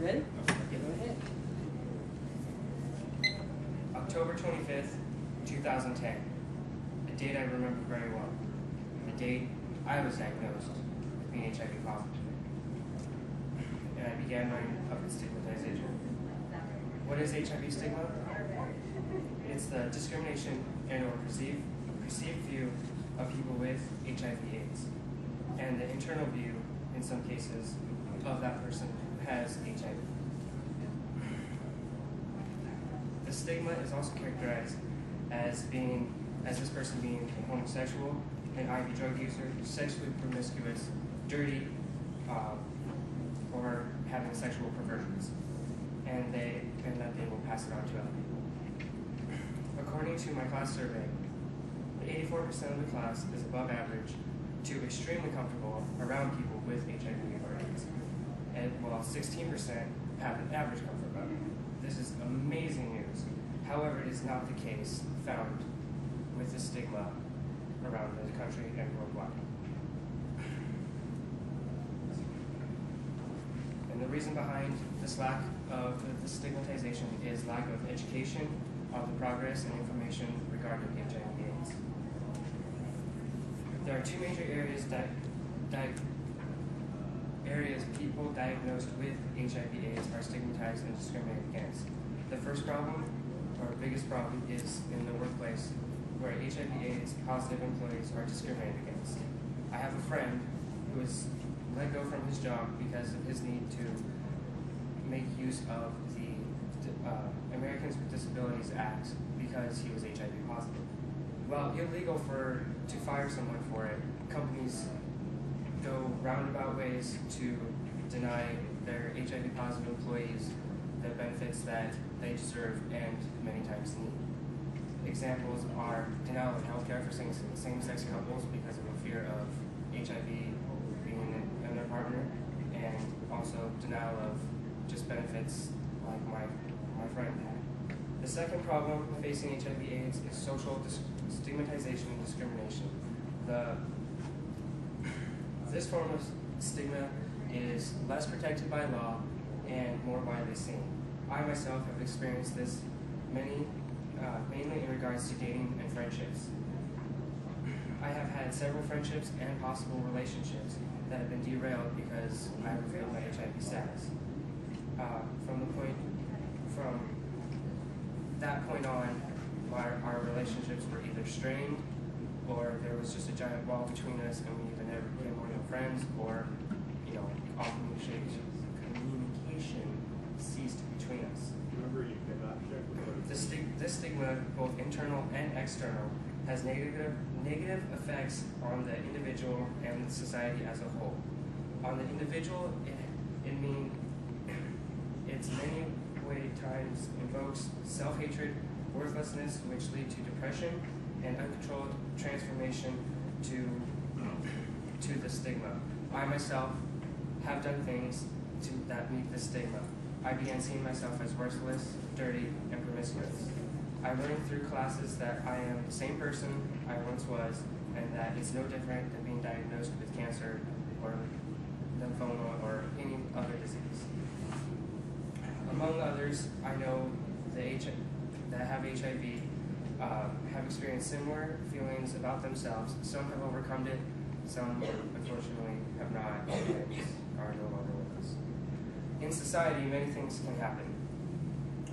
ready? Okay, go ahead. October 25th, 2010. A date I remember very well. The date I was diagnosed with being HIV positive. And I began my public stigmatization. What is HIV stigma? It's the discrimination and or perceived view of people with HIV/AIDS, and the internal view, in some cases, of that person who has HIV. The stigma is also characterized as this person being a homosexual, an IV drug user, sexually promiscuous, dirty, or having sexual perversions, and that they will pass it on to other people. According to my class survey, 84% of the class is above average to extremely comfortable around people with HIV or AIDS, and while 16% have an average comfort level. This is amazing news. However, it is not the case found with the stigma around the country and worldwide. And the reason behind this lack of the stigmatization is lack of education on the progress and information regarding HIV/AIDS. There are two major areas people diagnosed with HIV/AIDS are stigmatized and discriminated against. The first problem, or biggest problem, is in the workplace, where HIV/AIDS positive employees are discriminated against. I have a friend who was let go from his job because of his need to make use of the Americans with Disabilities Act because he was HIV positive. While illegal to fire someone for it, companies go roundabout ways to deny their HIV positive employees the benefits that they deserve and many times need. Examples are denial of health care for same-sex couples because of a fear of HIV being in their partner, and also denial of just benefits like my friend had. The second problem facing HIV/AIDS is social stigmatization and discrimination. This form of stigma is less protected by law and more widely seen. I myself have experienced this mainly in regards to dating and friendships. I have had several friendships and possible relationships that have been derailed because I revealed my HIV status. From that point on, our relationships were either strained, or there was just a giant wall between us, and we either never became more than friends, or all communication ceased between us. This stigma, both internal and external, has negative effects on the individual and society as a whole. On the individual, it's many times invokes self-hatred, worthlessness, which lead to depression and uncontrolled transformation to the stigma. I myself have done things that meet the stigma. I began seeing myself as worthless, dirty, and promiscuous. I learned through classes that I am the same person I once was, and that it's no different than being diagnosed with cancer or lymphoma or any other disease. Among others, I know that have HIV have experienced similar feelings about themselves. Some have overcome it, some unfortunately have not, and are no longer with us. In society, many things can happen.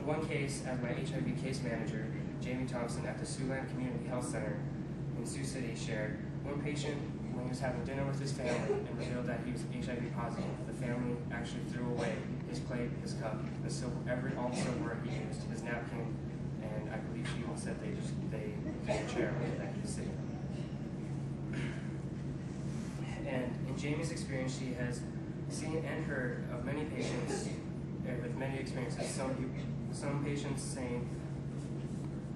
One case, as my HIV case manager, Jamie Thompson, at the Siouxland Community Health Center in Sioux City, shared, one patient, when he was having dinner with his family and revealed that he was HIV positive, the family actually threw away his plate, his cup, all the silverware he used, his napkin, and I believe she even said they used a chair that he was sitting on. And in Jamie's experience, she has seen and heard of many patients with many experiences. Some patients saying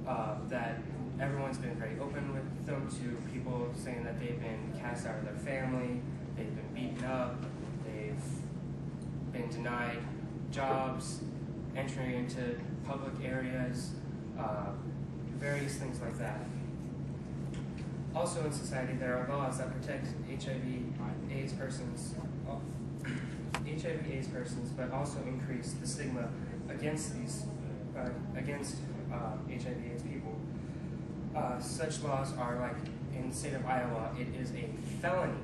that everyone's been very open with them, to people saying that they've been cast out of their family, they've been beaten up, they've been denied jobs, entry into public areas, various things like that. Also in society, there are laws that protect HIV/AIDS persons, but also increase the stigma against HIV/AIDS people. Such laws are like in the state of Iowa, it is a felony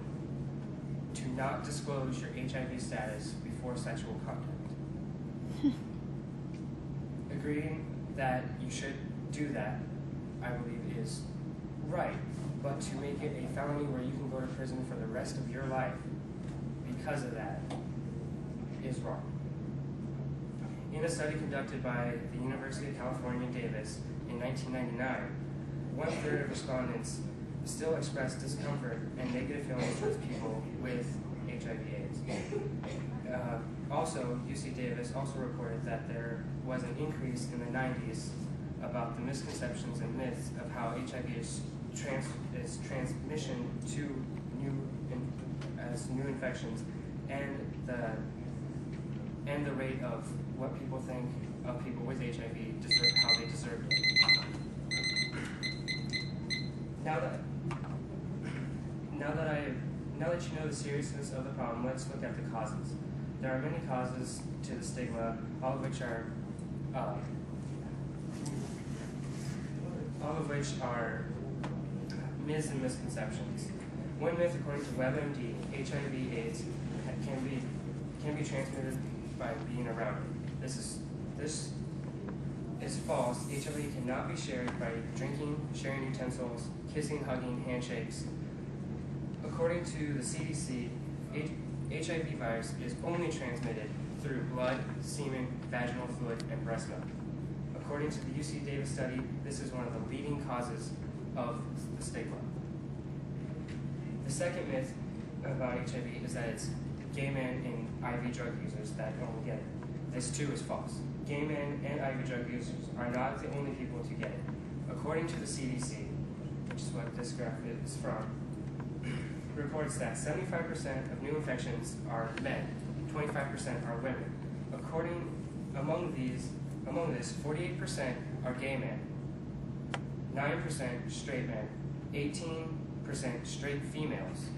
to not disclose your HIV status before sexual contact. Agreeing that you should do that, I believe, is right, but to make it a felony where you can go to prison for the rest of your life because of that is wrong. In a study conducted by the University of California, Davis in 1999, 1/3 of respondents still expressed discomfort and negative feelings towards people with HIV/AIDS. Also, UC Davis also reported that there was an increase in the 90s about the misconceptions and myths of how HIV is transmission to new infections, and the rate of what people think of people with HIV how they deserve it. Now that you know the seriousness of the problem, let's look at the causes. There are many causes to the stigma, all of which are myths and misconceptions. One myth, according to WebMD, HIV/AIDS can be transmitted by being around it. This is false. HIV cannot be shared by drinking, sharing utensils, kissing, hugging, handshakes. According to the CDC, HIV virus is only transmitted through blood, semen, vaginal fluid, and breast milk. According to the UC Davis study, this is one of the leading causes of the stigma. The second myth about HIV is that it's gay men and IV drug users that only get it. This too is false. Gay men and IV drug users are not the only people to get it. According to the CDC, which is what this graph is from, reports that 75% of new infections are men, 25% are women. Among this, 48% are gay men, 9% straight men, 18% straight females,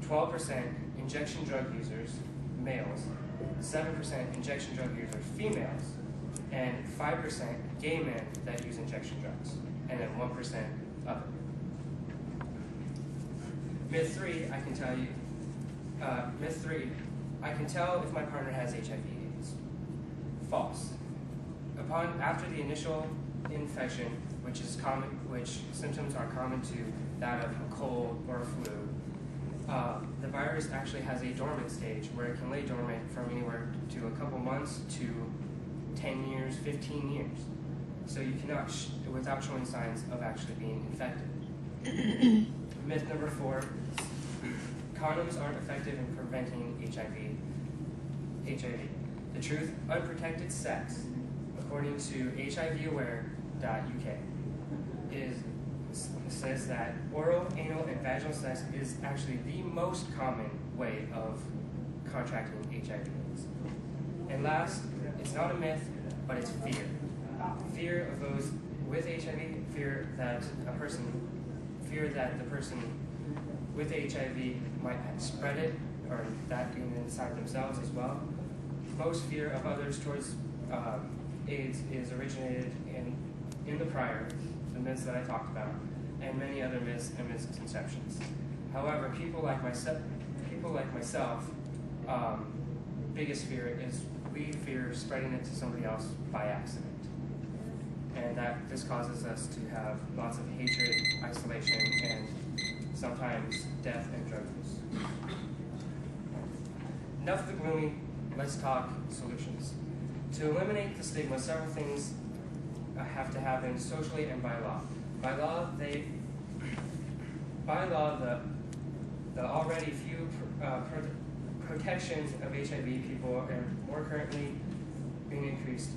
12% injection drug users, males, 7% injection drug users, females, and 5% gay men that use injection drugs, and then 1% other. Myth 3, I can tell you. Myth 3, I can tell if my partner has HIV/AIDS. False. After the initial infection, which symptoms are common to that of a cold or a flu, the virus actually has a dormant stage where it can lay dormant from anywhere to a couple months to 10 years, 15 years. So you cannot, without showing signs of actually being infected. Myth number 4, condoms aren't effective in preventing HIV. The truth, unprotected sex, according to HIVaware.uk, says that oral, anal, and vaginal sex is actually the most common way of contracting HIV/AIDS. And last, it's not a myth, but it's fear. Fear of those with HIV, fear that the person with HIV might spread it, or that being inside themselves as well. Most fear of others towards AIDS is originated in the myths that I talked about, and many other myths and misconceptions. However, people like myself, biggest fear is we fear spreading it to somebody else by accident. And this causes us to have lots of hatred, isolation, and sometimes death and drug use. Enough of the gloomy, let's talk solutions. To eliminate the stigma, several things have to happen socially and by law. By law, the already few protections of HIV people are more currently being increased.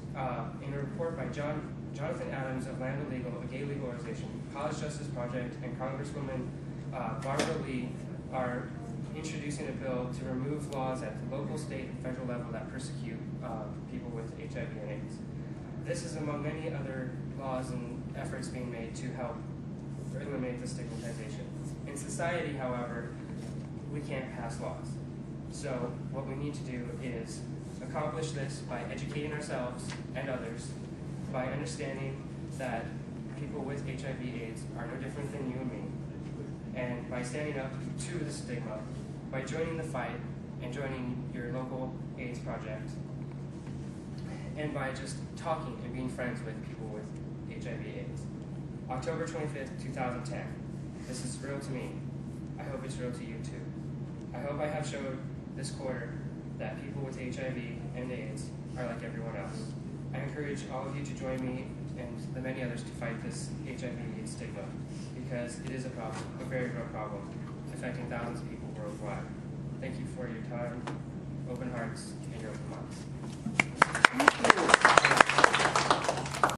In a report by Jonathan Adams of Land Illegal, a gay legal organization, College Justice Project, and Congresswoman Barbara Lee are introducing a bill to remove laws at the local, state, and federal level that persecute people with HIV and AIDS. This is among many other laws and efforts being made to help eliminate the stigmatization. In society, however, we can't pass laws. So what we need to do is accomplish this by educating ourselves and others, by understanding that people with HIV/AIDS are no different than you and me, and by standing up to the stigma, by joining the fight and joining your local AIDS project, and by just talking and being friends with people with HIV/AIDS. October 25th, 2010. This is real to me. I hope it's real to you too. I hope I have showed this quarter that people with HIV and AIDS are like everyone else. I encourage all of you to join me and the many others to fight this HIV/AIDS stigma, because it is a problem, a very real problem, affecting thousands of people worldwide. Thank you for your time, open hearts, and your open minds. Thank you.